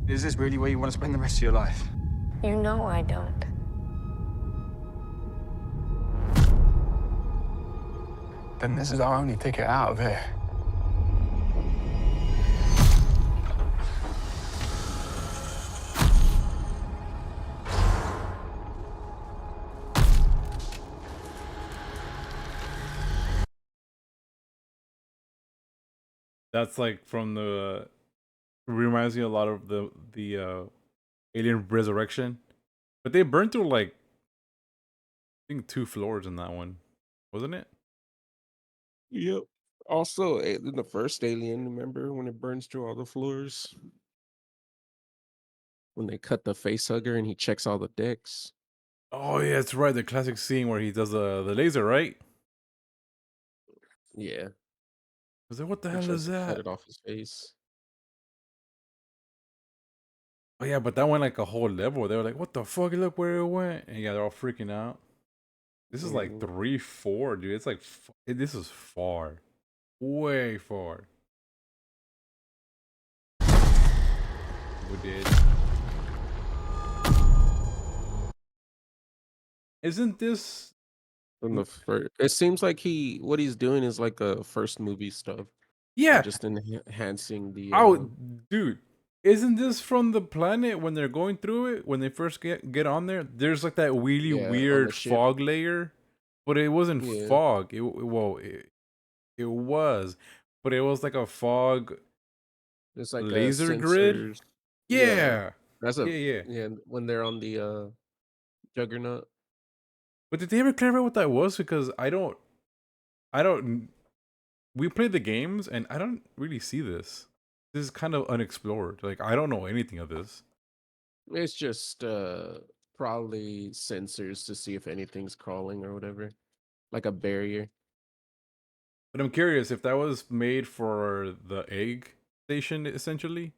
Is this really where you want to spend the rest of your life? You know I don't. Then this is our only ticket out of here. That's like from the reminds me a lot of the Alien Resurrection, but they burned through like I think 2 floors in that one, wasn't it? Yep. Also, in the first Alien, remember when it burns through all the floors? When they cut the face hugger and he checks all the decks. Oh yeah, that's right. The classic scene where he does the laser, right? Yeah. I was like, what the He hell tries is to cut that? it off his face. Oh yeah, but that went like a whole level. They were like, what the fuck? Look where it went. And yeah, they're all freaking out. This is like Mhm. 3, 4, dude. It's like this is far, way far. We did. Isn't this? From the first, it seems like what he's doing is like a first movie stuff, Yeah. just enhancing the. Oh, dude. Isn't this from the planet when they're going through it? When they first get on there, there's like that really Yeah, on the weird ship. fog layer, but it wasn't Yeah, fog. It was, but it was like a fog it's like a laser grid. sensors. Yeah, Yeah, that's yeah, a yeah. yeah. When they're on the Juggernaut. But did they ever clarify what that was? Because I don't. We played the games, and I don't really see this. This is kind of unexplored. Like I don't know anything of this. It's just probably sensors to see if anything's crawling or whatever, like a barrier. But I'm curious if that was made for the egg station, essentially.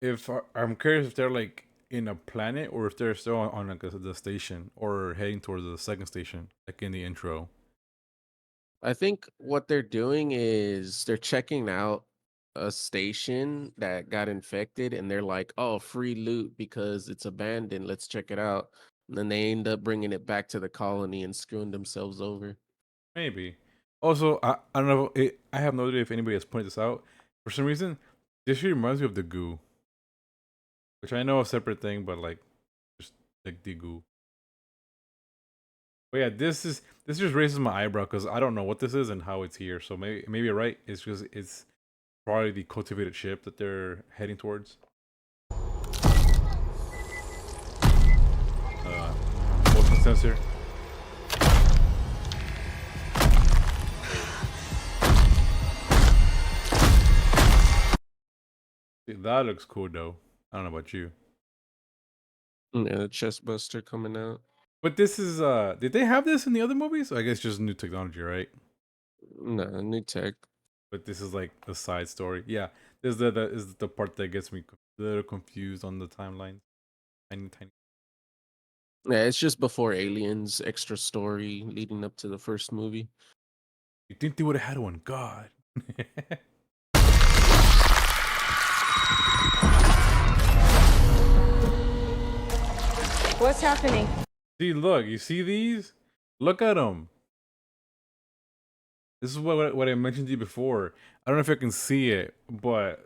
If I'm curious if they're like in a planet or if they're still on like the station or heading towards the second station, like in the intro. I think what they're doing is they're checking out a station that got infected and they're like, "Oh, free loot because it's abandoned. Let's check it out." And then they end up bringing it back to the colony and screwing themselves over. Maybe. Also, I don't know. I have no idea if anybody has pointed this out. For some reason, this really reminds me of the goo, which I know a separate thing, but like just like the goo. But yeah, this just raises my eyebrow because I don't know what this is and how it's here. So maybe you're right. It's just it's probably the cultivated ship that they're heading towards. Motion sensor. That looks cool though. I don't know about you. Yeah, the chest buster coming out. But this is did they have this in the other movies? I guess just new technology, right? No, new tech. But this is like a side story. Yeah. This is the part that gets me a little confused on the timeline. Tiny. Yeah, it's just before Aliens, extra story leading up to the first movie. You think they would have had one? God. What's happening? See, look, you see these? Look at them. This is what I mentioned to you before. I don't know if you can see it, but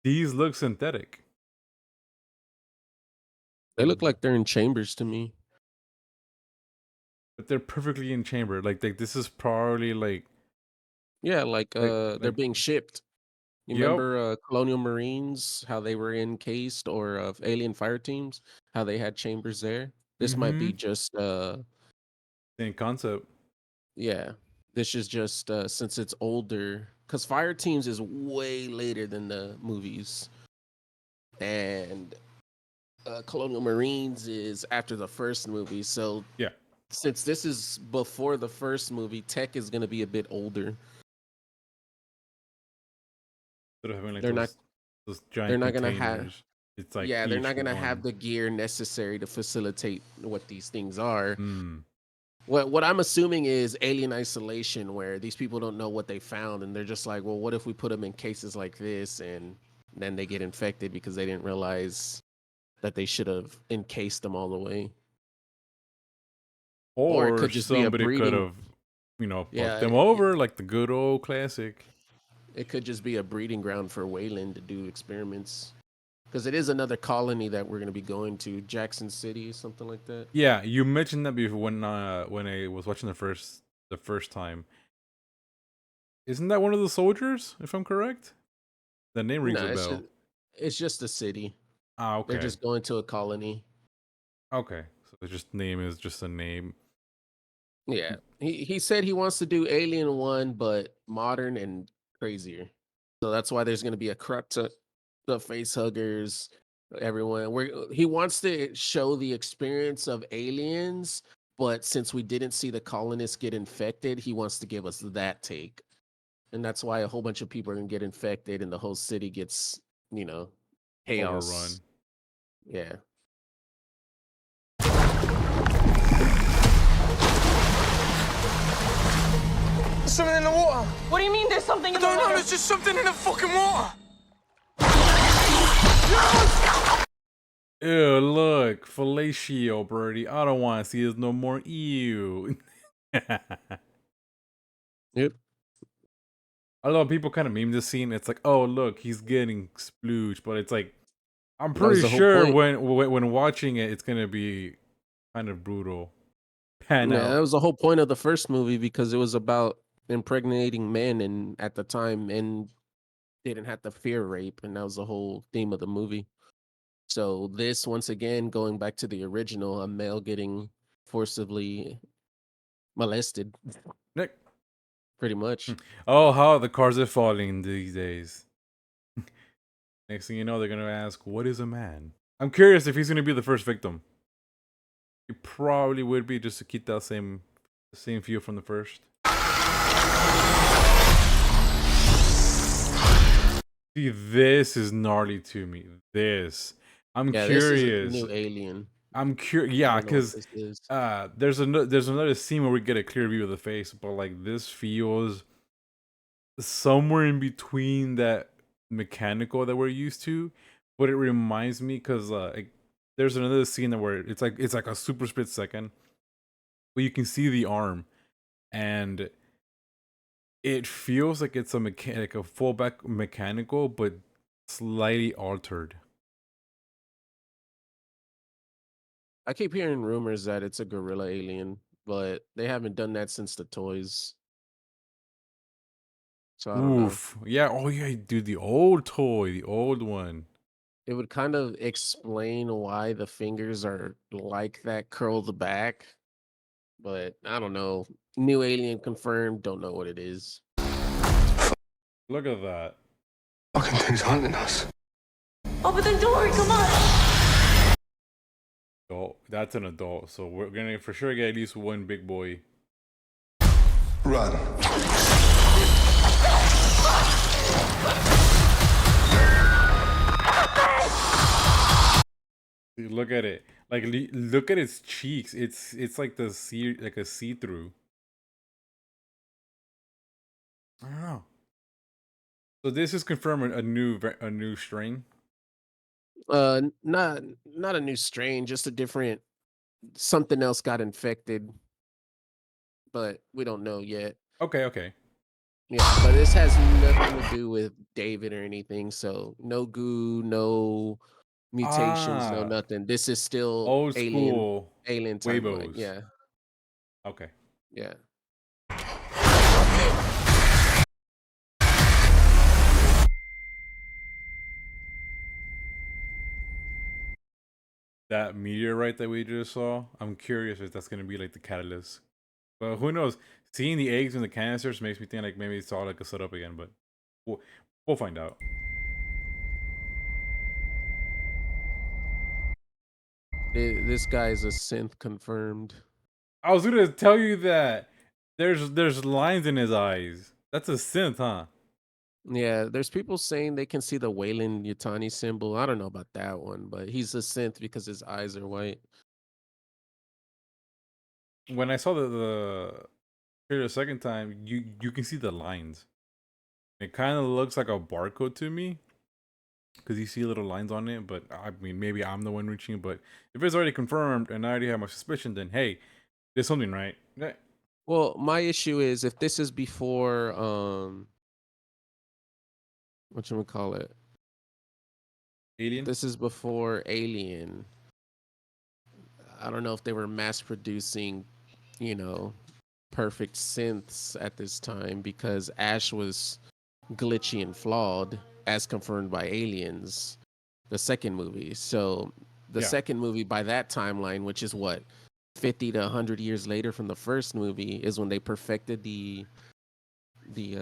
these look synthetic. They look like they're in chambers to me. But they're perfectly in chamber. Like this is probably Yeah, like they're like being shipped. You yep. remember Colonial Marines, how they were encased, or Alien Fire Teams, how they had chambers there? This might Mm-hmm. be just Same concept. yeah. This is just since it's older, because Fire Teams is way later than the movies, and Colonial Marines is after the first movie. So Yeah. since this is before the first movie, tech is gonna be a bit older. Instead of having like They're not those they're giant not gonna have containers, it's like yeah, they're each not gonna have one. the gear necessary to facilitate what these things are. Hmm. What I'm assuming is alien isolation, where these people don't know what they found, and they're just like, well, what if we put them in cases like this, and then they get infected because they didn't realize that they should have encased them all the way. Or it Or could just be a somebody could breeding. have, you know, fucked Yeah, them over like the good old classic. it could just be a breeding ground for Wayland to do experiments. Because it is another colony that we're going to be going to, Jackson City, something like that. Yeah, you mentioned that before when I was watching the first time. Isn't that one of the soldiers, if I'm correct? The name rings No, a bell. it's just a city. Ah, They're okay. just going to a colony. Okay. So the just name is just a name. Yeah. He said he wants to do Alien 1, but modern and crazier. So that's why there's going to be a crop to the face huggers, everyone. He wants to show the experience of aliens, but since we didn't see the colonists get infected, he wants to give us that take. And that's why a whole bunch of people are going to get infected and the whole city gets, chaos. Overrun. Yeah. There's something in the water. What do you mean there's something in the No, water? there's just something in the fucking water. Ew, look, fellatio, Birdie. I don't want to see this no more. Ew. Yep. I love people kind of meme this scene. It's like, oh look, he's getting splooged, but it's like, I'm That was pretty the whole sure point. when watching it, it's gonna be kind of brutal. Pan Yeah, that out. was the whole point of the first movie because it was about impregnating men, and at the time, men didn't have to fear rape, and that was the whole theme of the movie. So this, once again, going back to the original, a male getting forcibly molested, Nick. pretty much. Oh, how the cars are falling these days. Next thing you know, they're gonna ask, "What is a man?" I'm curious if he's gonna be the first victim. He probably would be, just to keep that same feel from the first. See, this is gnarly to me. This, I'm Yeah, this is a curious. new Alien. I'm curious. I Yeah, don't know what because this is. there's another scene where we get a clear view of the face, but like this feels somewhere in between that mechanical that we're used to, but it reminds me because there's another scene where it's like a super split second where you can see the arm, and it feels like it's a like a fullback mechanical, but slightly altered. I keep hearing rumors that it's a gorilla alien, but they haven't done that since the toys. So I don't know. Oof. Yeah. Oh yeah, dude. The old toy, the old one. It would kind of explain why the fingers are like that curled back, but I don't know. New alien confirmed, don't know what it is. Look at that. Fucking thing's hunting us. Open the door, come on. Adult. That's an adult. So we're gonna for sure get at least one big boy. Run. Dude, look at it. Like look at its cheeks. It's like like a see-through. I don't know. So this is confirming a new strain. Not a new strain, just a different something else got infected, but we don't know yet. Okay, okay. Yeah, but this has nothing to do with David or anything. So no goo, no mutations, no Ah, nothing. This is still old school alien timeline. Weibos. Yeah, Okay. yeah. That meteorite that we just saw, I'm curious if that's gonna be like the catalyst. But who knows? Seeing the eggs in the canisters makes me think like maybe it's all like a setup again, but we'll, we'll find out. This guy's a synth confirmed. I was gonna tell you that there's lines in his eyes. That's a synth, huh? Yeah, there's people saying they can see the Wayland Yutani symbol. I don't know about that one, but he's a synth because his eyes are white. When I saw the trailer the second time, you can see the lines. It kind of looks like a barcode to me. because you see little lines on it. But I mean, maybe I'm the one reaching. But if it's already confirmed and I already have my suspicion, then hey, there's something right. Well, my issue is if this is before what you call it? Alien. This is before Alien. I don't know if they were mass producing, you know, perfect synths at this time because Ash was glitchy and flawed as confirmed by Aliens, the second movie. So the Yeah. second movie by that timeline, which is what 50 to 100 years later from the first movie, is when they perfected the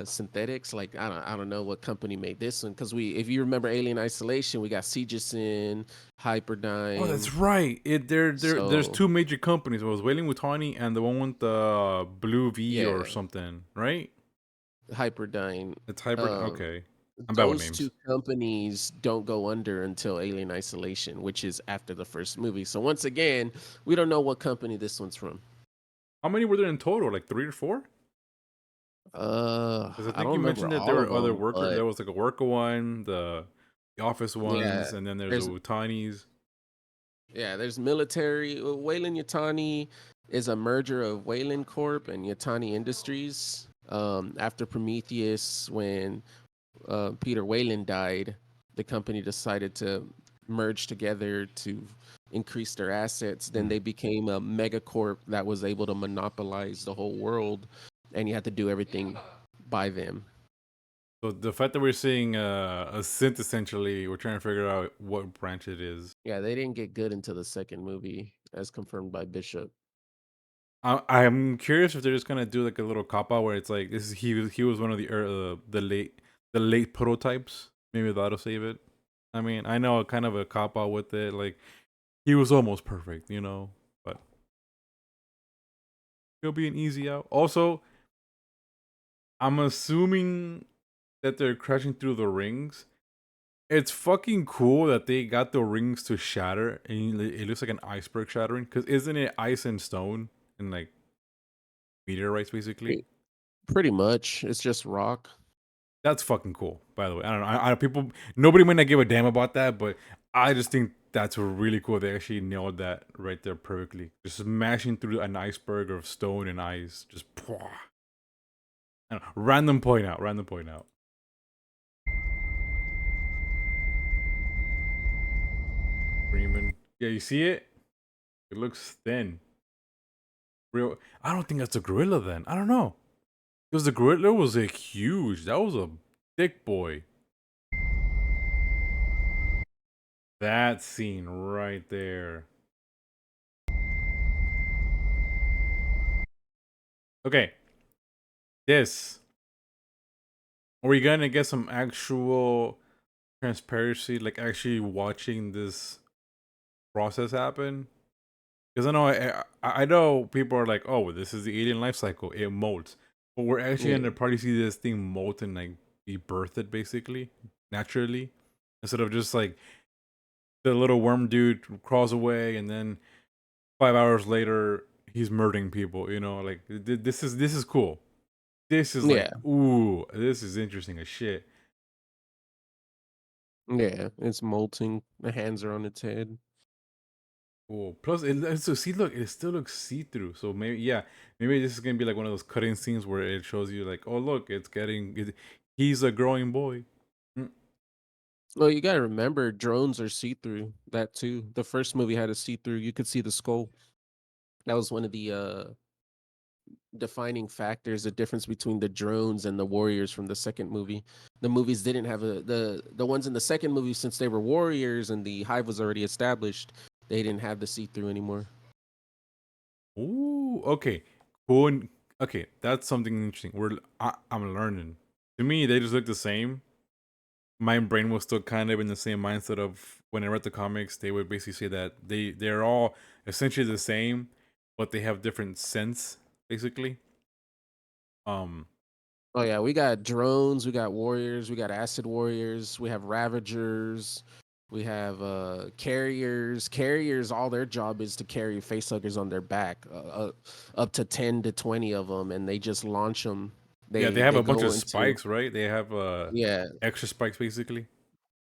synthetics. Like I don't know what company made this one because if you remember Alien Isolation, we got Seegison, Oh, Hyperdyne. that's right. There's So two major companies. It was Wailing Wutani and the one with the Blue V or yeah, something, right? Hyperdyne. It's hybrid. Um, Okay, I'm bad with those two names. companies don't go under until Alien Isolation, which is after the first movie. So once again, we don't know what company this one's from. How many were there in total? Like 3 or 4? Because I I think don't you remember mentioned that all there of were other them, worker. but There was like a worker one, the office yeah, ones, and then there's the there's Wutanis. there's military. Wayland Yutani is a merger of Wayland Corp and Yutani Industries. After Prometheus, when Peter Wayland died, the company decided to merge together to increase their assets. Then Hmm. they became a megacorp that was able to monopolize the whole world, and you had to do everything by them. So the fact that we're seeing a synth, essentially, we're trying to figure out what branch it is. Yeah, they didn't get good until the second movie, as confirmed by Bishop. I'm curious if they're just gonna do like a little cop out where it's like this is he was one of the late prototypes. Maybe that'll save it. I mean, I know kind of a cop out with it. Like he was almost perfect, but he'll be an easy out. Also, I'm assuming that they're crashing through the rings. It's fucking cool that they got the rings to shatter, and it looks like an iceberg shattering. Cause isn't it ice and stone and like meteorites basically? Pre- Pretty much, it's just rock. That's fucking cool. By the way, I don't know. People, nobody might not give a damn about that, but I just think that's really cool. They actually nailed that right there perfectly. Just smashing through an iceberg of stone and ice. Just I don't know, random point out. Random point out. Freeman. Yeah, you see it? It looks thin. Real. I don't think that's a gorilla. Then I don't know. Because the gorilla was a huge. That was a thick boy. That scene right there. Okay. This. Are we gonna get some actual transparency, like actually watching this process happen? Because I know people are like, oh, well, this is the alien life cycle. It molts, but we're actually Yeah. gonna probably see this thing molt and like be birthed basically naturally, instead of just like the little worm dude crawls away and then 5 hours later he's murdering people. Like this is cool. This is Yeah, like, ooh, this is interesting as shit. yeah, it's molting. The hands are on its head. Cool. Plus, so see, look, it still looks see through. So maybe, yeah, maybe this is gonna be like one of those cutting scenes where it shows you, like, oh, look, he's a growing boy. Mm. Well, you gotta remember, drones are see-through. That too. The first movie had a see-through. You could see the skull. That was one of the defining factors, the difference between the drones and the warriors from the second movie. The movies didn't have the ones in the second movie, since they were warriors and the hive was already established, they didn't have the see-through anymore. Ooh, okay, cool. Okay, that's something interesting. I'm learning. To me, they just look the same. My brain was still kind of in the same mindset of when I read the comics. They would basically say that they're all essentially the same, but they have different scents, basically. Um, Oh yeah, we got drones, we got warriors, we got acid warriors, we have ravagers, we have carriers. Carriers, all their job is to carry facehuggers on their back, up to 10 to 20 of them, and they just launch them. yeah, they They have they a bunch go of into spikes, right? They have yeah, extra spikes, basically.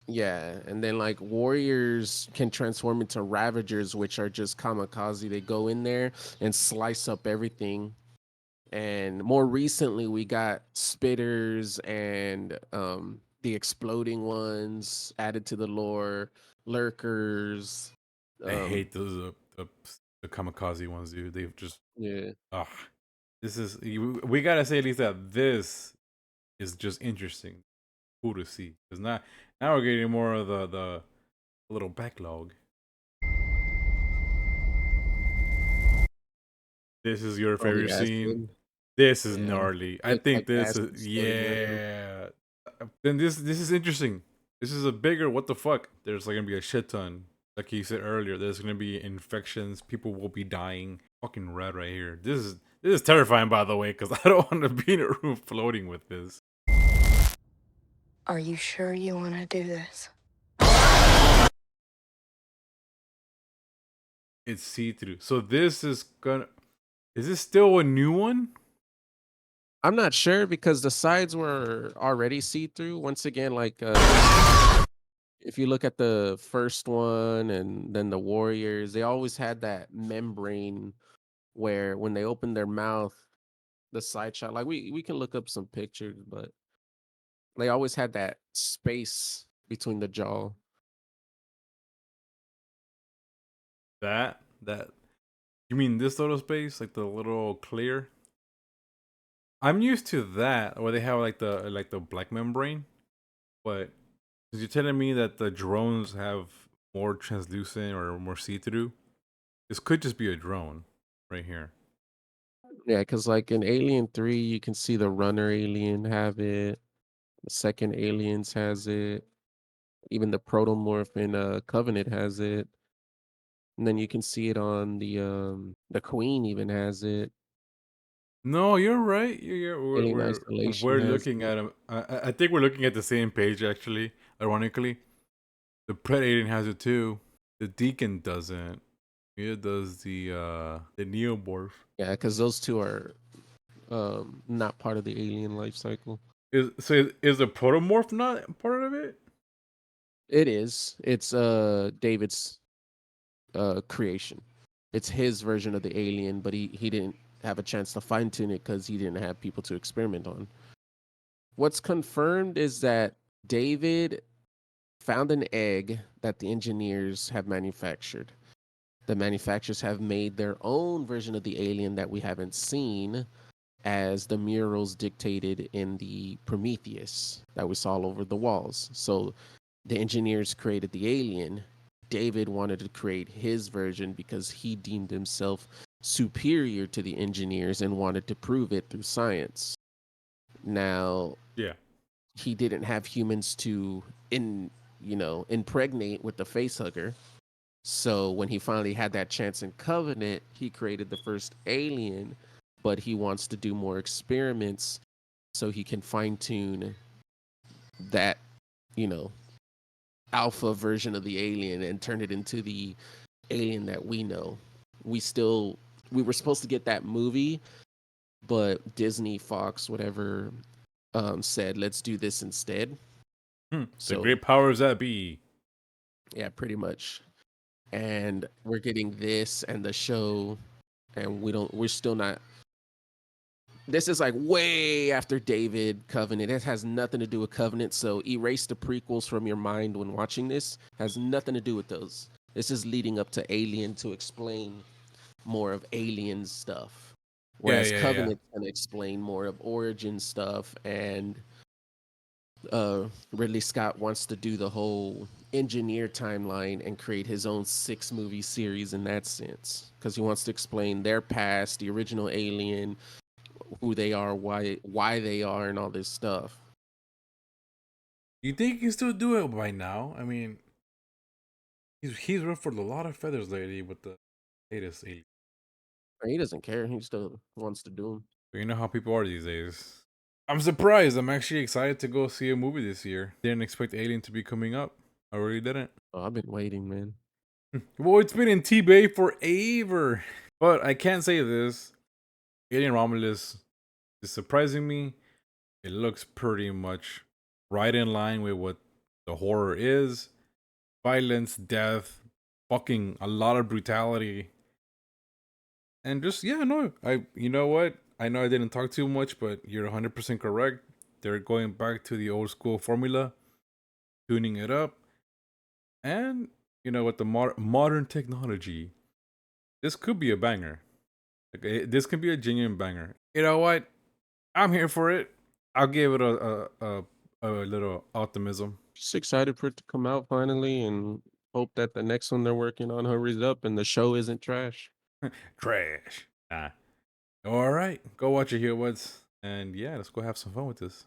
Yeah, and then like warriors can transform into ravagers, which are just kamikaze. They go in there and slice up everything. And more recently, we got spitters and the exploding ones added to the lore, lurkers. I Um, hate those the kamikaze ones, dude. They've just yeah, ah. We gotta say at least that this is just interesting, cool to see. Cause now we're getting more of the little backlog. This is your oh favorite the scene. acid. This is Yeah, gnarly. I looks think like this acid is exploding around. yeah. Then this is interesting. This is a bigger what the fuck. There's like gonna be a shit ton. Like you said earlier, there's gonna be infections. People will be dying. Fucking red right here. This is terrifying, by the way, because I don't want to be in a room floating with this. Are you sure you want to do this? It's see through. So this is gonna. Is this still a new one? I'm not sure because the sides were already see through. Once again, like if you look at the first one and then the warriors, they always had that membrane where when they opened their mouth, the side shot. Like we can look up some pictures, but they always had that space between the jaw. That you mean this little space, like the little clear? I'm used to that where they have like the black membrane, but is you telling me that the drones have more translucent or more see through? This could just be a drone right here. Yeah, because like in Alien 3, you can see the runner alien have it. The second aliens has it. Even the protomorph in Covenant has it. And then you can see it on the Queen even has it. No, you're right. Alien Isolation We're has looking it. at them. I think we're looking at the same page actually. Ironically, the Pred Alien has it too. The Deacon doesn't. It does the Neomorph. Yeah, because those two are not part of the alien life cycle. Is the Protomorph not part of it? It is. It's David's creation. It's his version of the alien, but he didn't have a chance to fine tune it because he didn't have people to experiment on. What's confirmed is that David found an egg that the engineers have manufactured. The manufacturers have made their own version of the alien that we haven't seen, as the murals dictated in the Prometheus that we saw all over the walls. So the engineers created the alien. David wanted to create his version because he deemed himself superior to the engineers and wanted to prove it through science. Now, Yeah. he didn't have humans to impregnate with the face hugger. So when he finally had that chance in Covenant, he created the first alien, but he wants to do more experiments so he can fine tune that, you know, alpha version of the alien and turn it into the alien that we know. We were supposed to get that movie, but Disney, Fox, whatever, said let's do this instead. The So great powers that be. yeah, pretty much. And we're getting this and the show, and we're still not. This is like way after David Covenant. It has nothing to do with Covenant. So erase the prequels from your mind when watching this. Has nothing to do with those. This is leading up to Alien to explain more of Alien stuff. Yeah, Whereas yeah, yeah. Covenant's gonna explain more of origin stuff, and Ridley Scott wants to do the whole engineer timeline and create his own 6 movie series in that sense because he wants to explain their past, the original Alien, who they are, why they are, and all this stuff. You think he can still do it by now? I mean, he's ruffled a lot of feathers lately with the latest alien. He doesn't care. He still wants to do them. But you know how people are these days. I'm surprised. I'm actually excited to go see a movie this year. Didn't expect Alien to be coming up. I really didn't. Oh, I've been waiting, man. Well, it's been in T-Bay forever. But I can't say this. Alien Romulus is surprising me. It looks pretty much right in line with what the horror is. Violence, death, fucking a lot of brutality. And just, yeah, no, you know what? I know I didn't talk too much, but you're 100% correct. They're going back to the old school formula, tuning it up. And, with the modern technology, this could be a banger. This could be a genuine banger. You know what? I'm here for it. I'll give it a little optimism. Just excited for it to come out finally, and hope that the next one they're working on hurries up and the show isn't trash. Trash. Nah. All right, go watch it here, Woods. And yeah, let's go have some fun with this.